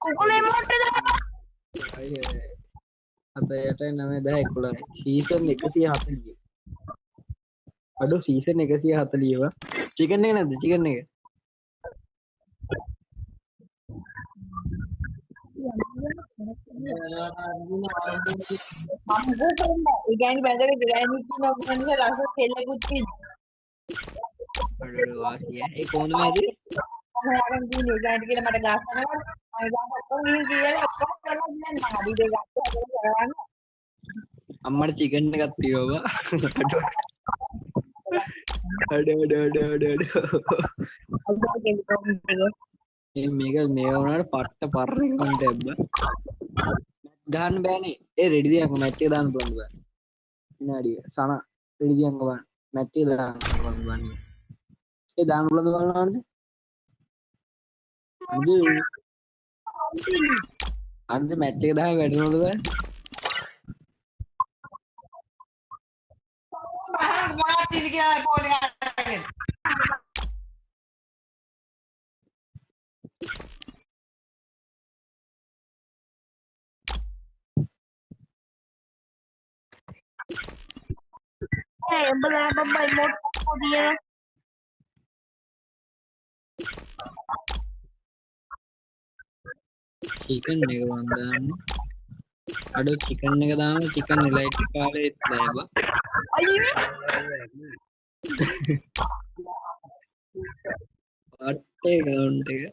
උකුලේ මොකටද? අතයට 9 10 11 සීසන් 140. අඩෝ සීසන් 140 වා. චිකන් එක නැද්ද චිකන් එක? ඒ ගෑණි බැඳගෙන ගෑණි කියන මොන්නේ රස කෙල්ලකුත් තියෙනවා. අඩෝ වාසිය. ඒ කොහොමද මේ? මම කියන්නේ ගෑණි කියලා මට ගස්සනවා. මම ගාන ඔක්කොම ගිහින් කියලා ඔක්කොම කරලා කියන්නේ මම අඩි දෙක ගත්තා කරවන්න. අම්මට චිකන් එකක් තියවවා. අඩ. මේක මේ වුණාට පට්ට පරණ කන්ට ඇබ්බා. ගහන්න බෑනේ. ඒ රෙඩි දියන්ක මැච් එක දාන්න පුළුවන් බෑ. විනාඩිය. සන රෙඩි දියන්ක බලන්න. මැච් එක දාන්න පුළුවන් බෑ. ඒ දාන්න පුළුවන් බලන්න. අන්ද මැච් එක දාන්න වැඩනවද බෑ? මොනවද තියෙන්නේ කියලා පොඩි අරගෙන. උඹලා බබයි මොකක්ද පොඩිය? චිකන් එක වන්දාන්න. අඩෝ චිකන් එක දාම චිකන් එලයිට් කාලේ දැබා. අයියේ අට්ටේ කවුන්ට් එක